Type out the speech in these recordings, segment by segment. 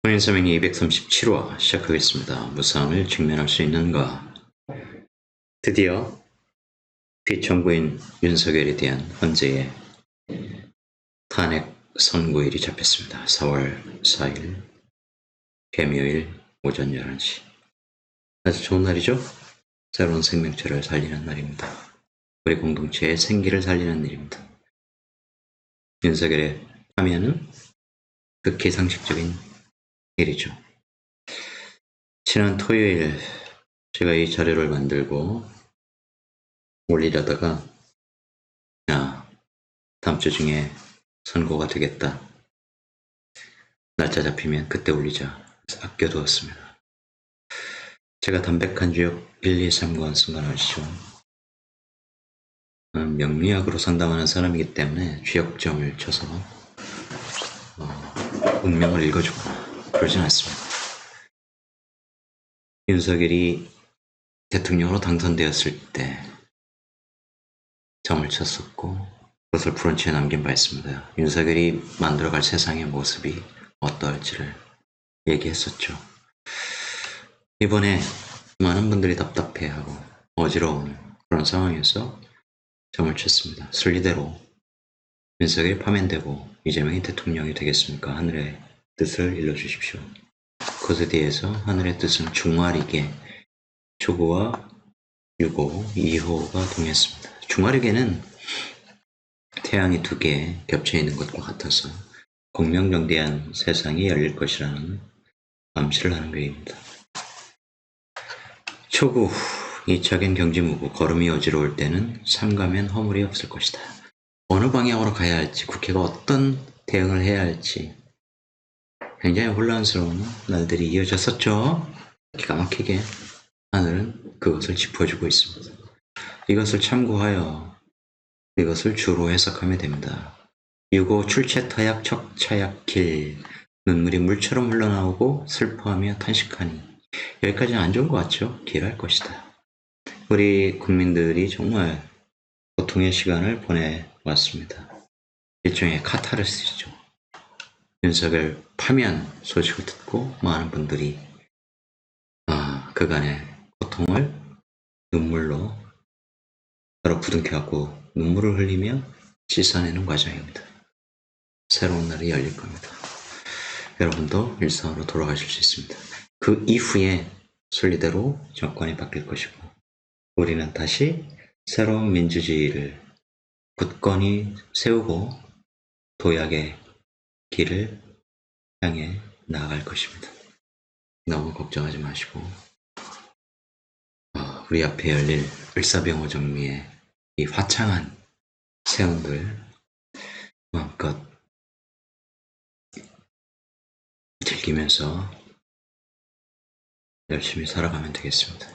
혼인서명이 237화 시작하겠습니다. 무상을 직면할 수 있는가? 드디어 피청구인 윤석열에 대한 헌재의 탄핵 선고일이 잡혔습니다. 4월 4일 개묘일 오전 11시. 아주 좋은 날이죠? 새로운 생명체를 살리는 날입니다. 우리 공동체의 생기를 살리는 일입니다. 윤석열의 파면은 극히 상식적인 일이죠. 지난 토요일 제가 이 자료를 만들고 올리려다가 다음 주 중에 선고가 되겠다. 날짜 잡히면 그때 올리자. 그래서 아껴두었습니다. 제가 담백한 주역 1, 2, 3권 쓴 건 아시죠? 명리학으로 상담하는 사람이기 때문에 주역점을 쳐서 운명을 읽어주거나 그러진 않습니다. 윤석열이 대통령으로 당선되었을 때 점을 쳤었고 그것을 브런치에 남긴 바 있습니다. 윤석열이 만들어갈 세상의 모습이 어떠할지를 얘기했었죠. 이번에 많은 분들이 답답해하고 어지러운 그런 상황에서 점을 쳤습니다. 순리대로 윤석열이 파면되고 이재명이 대통령이 되겠습니까? 하늘의 뜻을 일러주십시오. 그것에 대해서 하늘의 뜻은 중화리계 초고와 유고 2호가 동의했습니다. 중화리계는 태양이 두 개 겹쳐 있는 것과 같아서 공명정대한 세상이 열릴 것이라는 암시를 하는 것입니다. 초구, 2차겐 경지무구, 걸음이 어지러울 때는 삼가면 허물이 없을 것이다. 어느 방향으로 가야 할지, 국회가 어떤 대응을 해야 할지 굉장히 혼란스러운 날들이 이어졌었죠. 기가 막히게 하늘은 그것을 짚어주고 있습니다. 이것을 참고하여 이것을 주로 해석하면 됩니다. 유고 출채타약 척차약 길, 눈물이 물처럼 흘러나오고 슬퍼하며 탄식하니. 여기까지는 안 좋은 것 같죠? 길할 것이다. 우리 국민들이 정말 고통의 시간을 보내왔습니다. 일종의 카타르시스죠. 윤석열 파면 소식을 듣고 많은 분들이 그간의 고통을 눈물로 서로 부둥켜갖고 눈물을 흘리며 씻어내는 과정입니다. 새로운 날이 열릴 겁니다. 여러분도 일상으로 돌아가실 수 있습니다. 그 이후에 순리대로 정권이 바뀔 것이고 우리는 다시 새로운 민주주의를 굳건히 세우고 도약의 길을 향해 나아갈 것입니다. 너무 걱정하지 마시고 우리 앞에 열릴 을사병호 정리의 이 화창한 세운들 마음껏 즐기면서 열심히 살아가면 되겠습니다.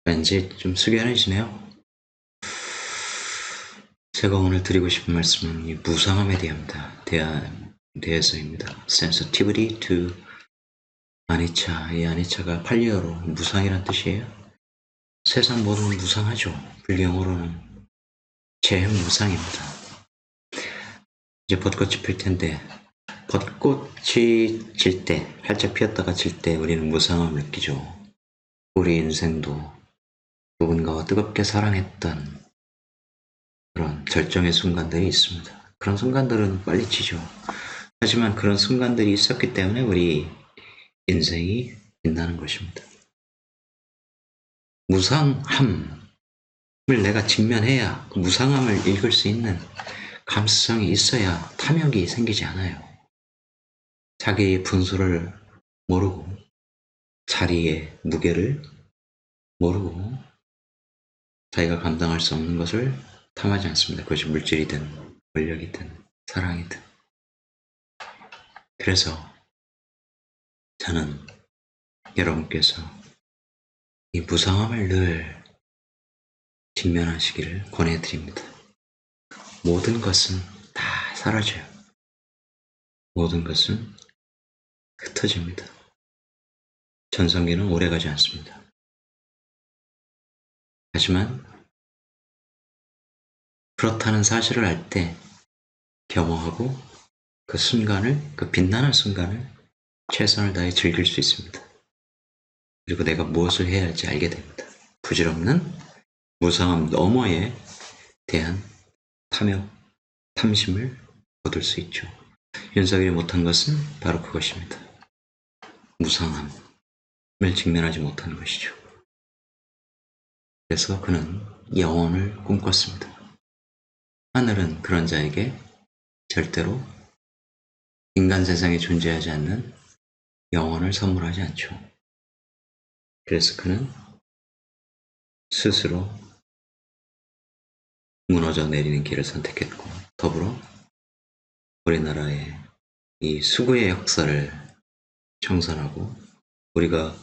왠지 좀 숙연해지네요. 제가 오늘 드리고 싶은 말씀은 이 무상함에 대해서입니다. Sensitivity to 아니차. 이 아니차가 팔리어로 무상이란 뜻이에요. 세상 모든 무상하죠. 불경으로는 재무상입니다. 이제 벚꽃이 필 텐데 벚꽃이 질 때, 활짝 피었다가 질 때 우리는 무상함을 느끼죠. 우리 인생도 누군가와 뜨겁게 사랑했던 그런 절정의 순간들이 있습니다. 그런 순간들은 빨리 지죠. 하지만 그런 순간들이 있었기 때문에 우리 인생이 빛나는 것입니다. 무상함을 내가 직면해야 그 무상함을 읽을 수 있는 감수성이 있어야 탐욕이 생기지 않아요. 자기의 분수를 모르고 자리의 무게를 모르고 자기가 감당할 수 없는 것을 탐하지 않습니다. 그것이 물질이든 권력이든 사랑이든. 그래서 저는 여러분께서 이 무상함을 늘 직면하시기를 권해드립니다. 모든 것은 다 사라져요. 모든 것은 흩어집니다. 전성기는 오래가지 않습니다. 하지만 그렇다는 사실을 알 때 겸허하고 그 순간을, 그 빛나는 순간을 최선을 다해 즐길 수 있습니다. 그리고 내가 무엇을 해야 할지 알게 됩니다. 부질없는 무상함 너머에 대한 탐욕, 탐심을 얻을 수 있죠. 윤석열이 못한 것은 바로 그것입니다. 무상함을 직면하지 못하는 것이죠. 그래서 그는 영원을 꿈꿨습니다. 하늘은 그런 자에게 절대로 인간 세상에 존재하지 않는 영원을 선물하지 않죠. 그래서 그는 스스로 무너져 내리는 길을 선택했고, 더불어 우리나라의 이 수구의 역사를 청산하고 우리가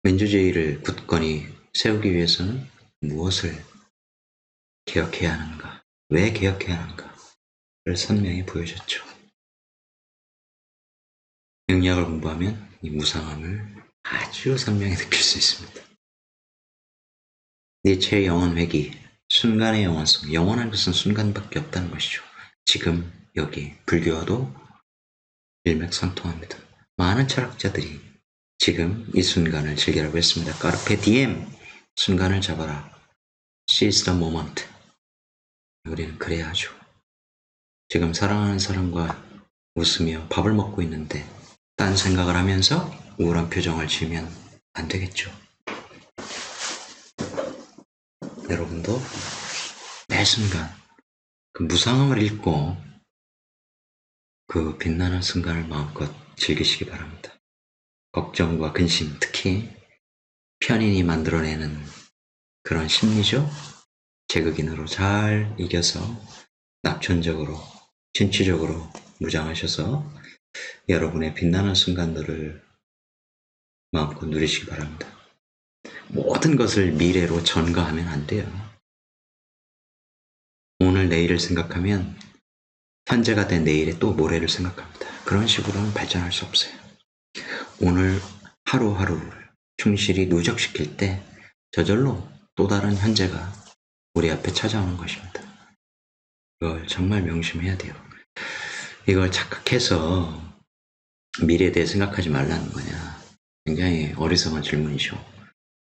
민주주의를 굳건히 세우기 위해서는 무엇을 개혁해야 하는가, 왜 개혁해야 하는가를 선명히 보여줬죠. 영리학을 공부하면 이 무상함을 아주 선명히 느낄 수 있습니다. 니체의 영원 회귀, 순간의 영원성, 영원한 것은 순간밖에 없다는 것이죠. 지금 여기 불교와도 일맥상통합니다. 많은 철학자들이 지금 이 순간을 즐기라고 했습니다. 까르페 디엠, 순간을 잡아라. Seize the moment. 우리는 그래야 하죠. 지금 사랑하는 사람과 웃으며 밥을 먹고 있는데 딴 생각을 하면서 우울한 표정을 지으면 안 되겠죠. 여러분도 매 순간 그 무상함을 읽고 그 빛나는 순간을 마음껏 즐기시기 바랍니다. 걱정과 근심, 특히 편인이 만들어내는 그런 심리죠. 제극인으로 잘 이겨서 낙천적으로, 진취적으로 무장하셔서 여러분의 빛나는 순간들을 마음껏 누리시기 바랍니다. 모든 것을 미래로 전가하면 안 돼요. 오늘 내일을 생각하면 현재가 된 내일의 또 모레를 생각합니다. 그런 식으로는 발전할 수 없어요. 오늘 하루하루를 충실히 누적시킬 때 저절로 또 다른 현재가 우리 앞에 찾아오는 것입니다. 이걸 정말 명심해야 돼요. 이걸 착각해서 미래에 대해 생각하지 말라는 거냐. 굉장히 어리석은 질문이죠.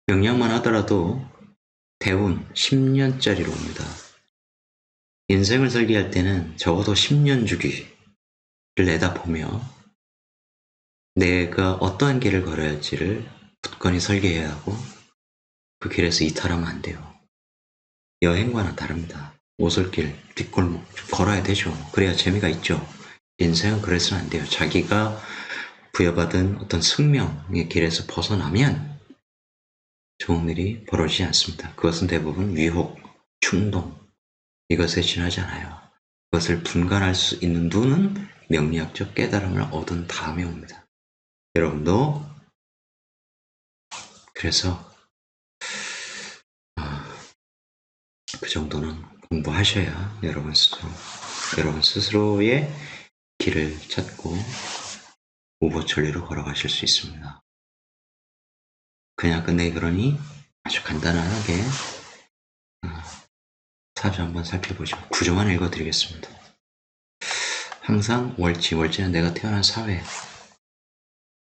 명량만 하더라도 대운 10년짜리로 옵니다. 인생을 설계할 때는 적어도 10년 주기를 내다보며 내가 어떠한 길을 걸어야 할지를 굳건히 설계해야 하고 그 길에서 이탈하면 안 돼요. 여행과는 다릅니다. 오솔길, 뒷골목 걸어야 되죠. 그래야 재미가 있죠. 인생은 그래서는 안 돼요. 자기가 부여받은 어떤 숙명의 길에서 벗어나면 좋은 일이 벌어지지 않습니다. 그것은 대부분 위혹, 충동 이것에 지나지 않아요. 그것을 분간할 수 있는 눈은 명리학적 깨달음을 얻은 다음에 옵니다. 여러분도 그래서 그 정도는 공부하셔야 여러분 스스로의 길을 찾고 우보천리로 걸어가실 수 있습니다. 그냥 끝내기 그러니 아주 간단하게 사주 한번 살펴보죠. 구조만 읽어드리겠습니다. 항상 월지는 내가 태어난 사회,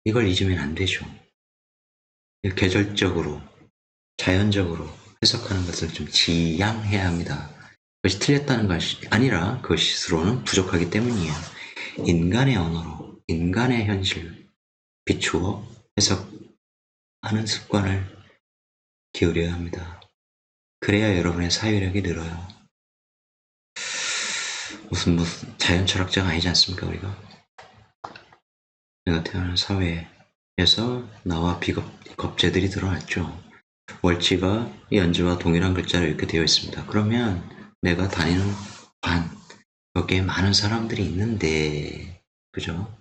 이걸 잊으면 안 되죠. 계절적으로, 자연적으로 해석하는 것을 좀 지양해야 합니다. 그것이 틀렸다는 것이 아니라 그것이 스스로는 부족하기 때문이에요. 인간의 언어로, 인간의 현실 비추어 해석하는 습관을 기울여야 합니다. 그래야 여러분의 사유력이 늘어요. 무슨 자연 철학자가 아니지 않습니까, 우리가? 내가 태어난 사회에서 나와 비겁제들이 드러났죠. 월치가 연주와 동일한 글자로 이렇게 되어 있습니다. 그러면 내가 다니는 관, 거기에 많은 사람들이 있는데, 그죠?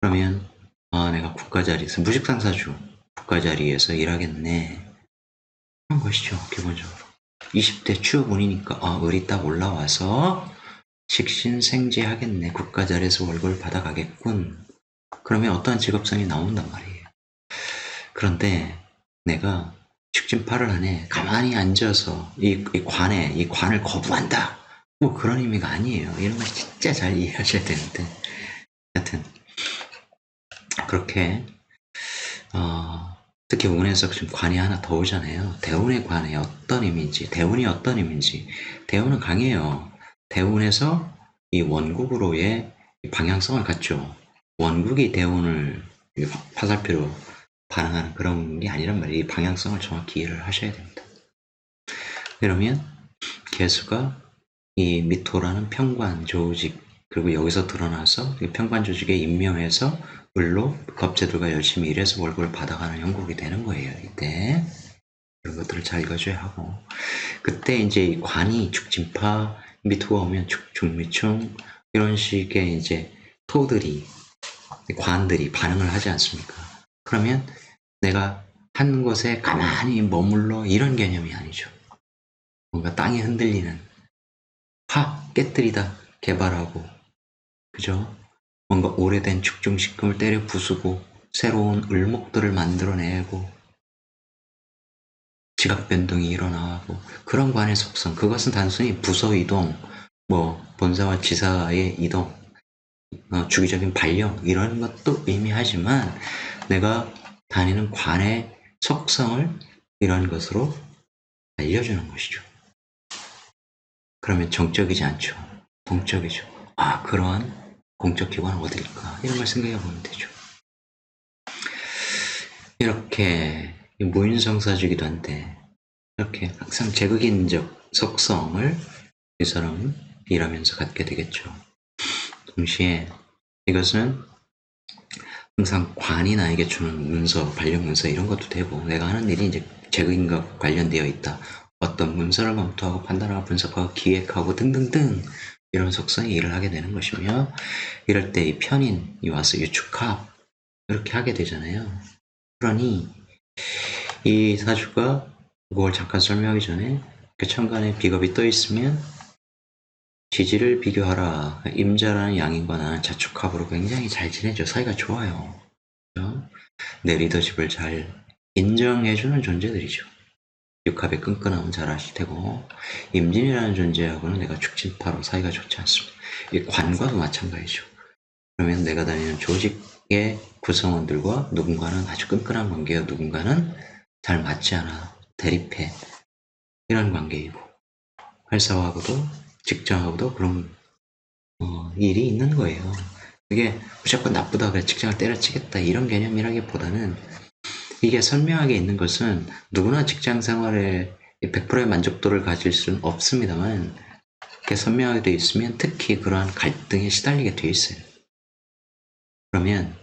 그러면, 내가 국가 자리에서, 무직상사주, 국가 자리에서 일하겠네. 그런 것이죠, 기본적으로. 20대 취업운이니까, 을이 딱 올라와서, 식신생지하겠네. 국가 자리에서 월급을 받아가겠군. 그러면 어떠한 직업성이 나온단 말이에요. 그런데, 내가 축진파를 하네. 가만히 앉아서 이 관을 거부한다. 뭐 그런 의미가 아니에요. 이런 걸 진짜 잘 이해하셔야 되는데. 하여튼 그렇게 특히 운에서 지금 관이 하나 더 오잖아요. 대운의 관이 어떤 의미인지, 대운이 어떤 의미인지. 대운은 강해요. 대운에서 이 원국으로의 방향성을 갖죠. 원국이 대운을 화살표로 반응하는 그런 게 아니란 말이에요. 이 방향성을 정확히 이해를 하셔야 됩니다. 그러면 개수가 이 미토라는 평관 조직, 그리고 여기서 드러나서 평관 조직에 임명해서 을로 겁재들과 열심히 일해서 월급을 받아가는 형국이 되는 거예요. 이때 이런 것들을 잘 읽어줘야 하고, 그때 이제 관이 축진파, 미토가 오면 중미충, 이런 식의 이제 토들이, 관들이 반응을 하지 않습니까? 그러면 내가 한 곳에 가만히 머물러, 이런 개념이 아니죠. 뭔가 땅이 흔들리는, 확 깨뜨리다 개발하고, 그죠? 뭔가 오래된 축중식금을 때려 부수고 새로운 을목들을 만들어내고 지각 변동이 일어나고, 그런 관의 속성, 그것은 단순히 부서 이동, 뭐 본사와 지사의 이동, 주기적인 발령, 이런 것도 의미하지만 내가 다니는 관의 속성을 이런 것으로 알려주는 것이죠. 그러면 정적이지 않죠. 동적이죠. 그러한 공적 기관은 어디일까? 이런 걸 생각해 보면 되죠. 이렇게 무인성사주기도 한데, 이렇게 항상 제극인적 속성을 이 사람은 일하면서 갖게 되겠죠. 동시에 이것은 항상 관이 나에게 주는 문서, 발령 문서 이런 것도 되고, 내가 하는 일이 이제 제극인과 관련되어 있다. 어떤 문서를 검토하고 판단하고 분석하고 기획하고 등등등 이런 속성의 일을 하게 되는 것이며, 이럴 때 이 편인이 와서 유축합 이렇게 하게 되잖아요. 그러니 이 사주가, 그걸 잠깐 설명하기 전에 그 천간에 비겁이 떠 있으면 지지를 비교하라. 임자라는 양인과 나는 자축합으로 굉장히 잘 지내죠. 사이가 좋아요. 그렇죠? 내 리더십을 잘 인정해주는 존재들이죠. 육합의 끈끈함은 잘 아실 테고, 임진이라는 존재하고는 내가 축진파로 사이가 좋지 않습니다. 이 관과도 마찬가지죠. 그러면 내가 다니는 조직의 구성원들과 누군가는 아주 끈끈한 관계요, 누군가는 잘 맞지 않아 대립해, 이런 관계이고, 회사하고도 직장하고도 그런 일이 있는 거예요. 이게 무조건 나쁘다 그래 직장을 때려치겠다 이런 개념이라기보다는, 이게 선명하게 있는 것은 누구나 직장 생활에 100%의 만족도를 가질 수는 없습니다만, 이렇게 선명하게 되어 있으면 특히 그러한 갈등에 시달리게 되어 있어요. 그러면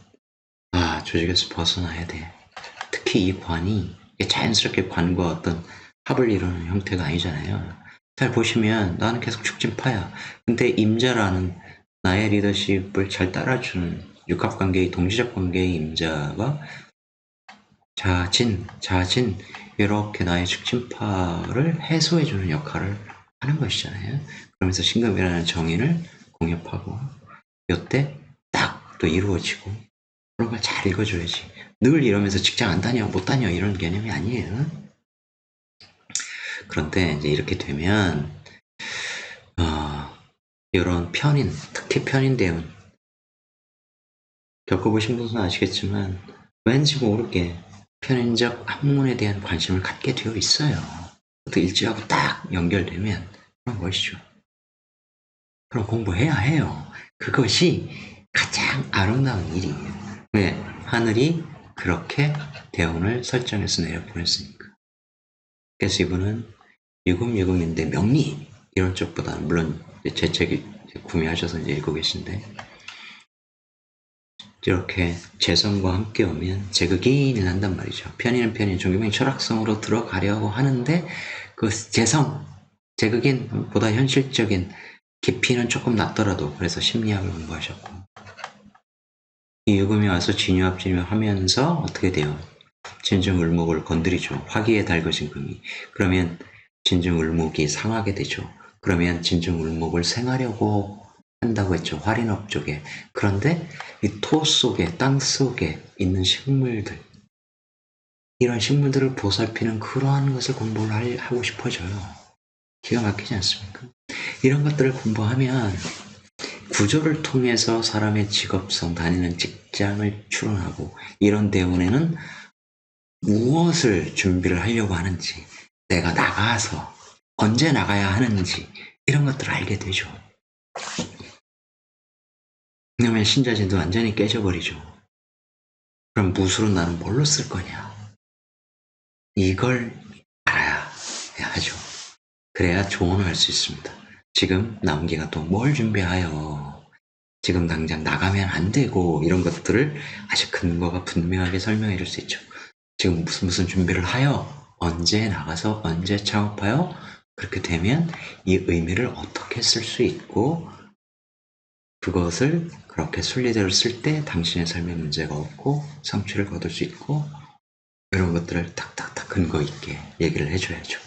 조직에서 벗어나야 돼. 특히 이 관이 자연스럽게 관과 어떤 합을 이루는 형태가 아니잖아요. 잘 보시면 나는 계속 축진파야. 근데 임자라는 나의 리더십을 잘 따라주는 육합관계의 동지적 관계의 임자가 자진 이렇게 나의 축진파를 해소해주는 역할을 하는 것이잖아요. 그러면서 신금이라는 정인을 공협하고, 이때 딱 또 이루어지고, 그런 걸 잘 읽어줘야지. 늘 이러면서 직장 안 다녀, 못 다녀, 이런 개념이 아니에요. 그런데 이제 이렇게 되면, 이런 편인, 특히 편인 대운, 겪어보신 분은 아시겠지만, 왠지 모르게 편인적 학문에 대한 관심을 갖게 되어 있어요. 또 일지하고 딱 연결되면 그런 것이죠. 그럼 공부해야 해요. 그것이 가장 아름다운 일이에요. 왜? 하늘이 그렇게 대운을 설정해서 내려보냈으니까. 그래서 이분은 유금유금인데 명리 이런 쪽보다는, 물론 제 책이 구매하셔서 이제 읽고 계신데, 이렇게 재성과 함께 오면 제극인을 한단 말이죠. 편인은 편인, 종교명 철학성으로 들어가려고 하는데 그 재성, 제극인보다 현실적인 깊이는 조금 낮더라도, 그래서 심리학을 공부하셨고, 이 유금이 와서 진유합진유합 하면서 어떻게 돼요? 진중을목을 건드리죠. 화기에 달궈진 금이. 그러면 진중을목이 상하게 되죠. 그러면 진중을목을 생하려고 한다고 했죠. 화린업 쪽에. 그런데 이 토 속에, 땅 속에 있는 식물들, 이런 식물들을 보살피는 그러한 것을 공부를 하고 싶어져요. 기가 막히지 않습니까? 이런 것들을 공부하면 구조를 통해서 사람의 직업성, 다니는 직장을 추론하고 이런 대운에는 무엇을 준비를 하려고 하는지, 내가 나가서 언제 나가야 하는지 이런 것들을 알게 되죠. 그러면 신자진도 완전히 깨져버리죠. 그럼 무술은 나는 뭘로 쓸 거냐? 이걸 알아야 하죠. 그래야 조언을 할 수 있습니다. 지금 남은 기간 또 뭘 준비하여 지금 당장 나가면 안 되고 이런 것들을 아주 근거가 분명하게 설명해 줄 수 있죠. 지금 무슨 준비를 하여 언제 나가서 언제 창업하여 그렇게 되면 이 의미를 어떻게 쓸 수 있고 그것을 그렇게 순리대로 쓸 때 당신의 삶에 문제가 없고 성취를 거둘 수 있고 이런 것들을 탁탁탁 근거 있게 얘기를 해줘야죠.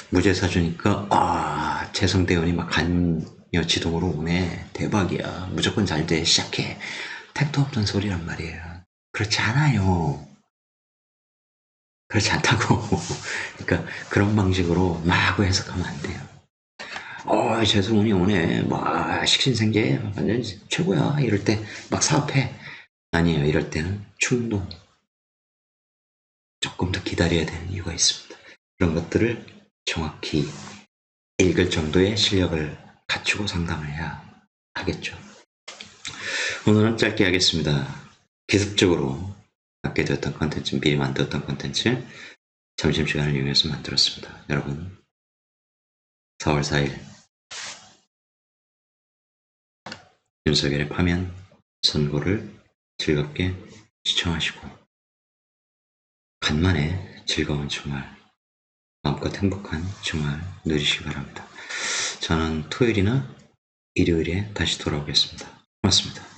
무죄사주니까 재성대원이 막 간여 지동으로 오네. 대박이야. 무조건 잘 돼. 시작해. 택도 없던 소리란 말이에요. 그렇지 않아요. 그렇지 않다고. 그러니까 그런 방식으로 막 해석하면 안 돼요. 재성운이 오네. 식신생재 완전 최고야. 이럴 때 막 사업해. 아니에요. 이럴 때는 충동. 조금 더 기다려야 되는 이유가 있습니다. 그런 것들을 정확히 읽을 정도의 실력을 갖추고 상담을 해야 하겠죠. 오늘은 짧게 하겠습니다. 기습적으로 갖게 되었던 컨텐츠, 미리 만들었던 컨텐츠 점심시간을 이용해서 만들었습니다. 여러분 4월 4일 윤석열의 파면 선고를 즐겁게 시청하시고 간만에 즐거운 주말, 마음껏 행복한 주말 누리시기 바랍니다. 저는 토요일이나 일요일에 다시 돌아오겠습니다. 고맙습니다.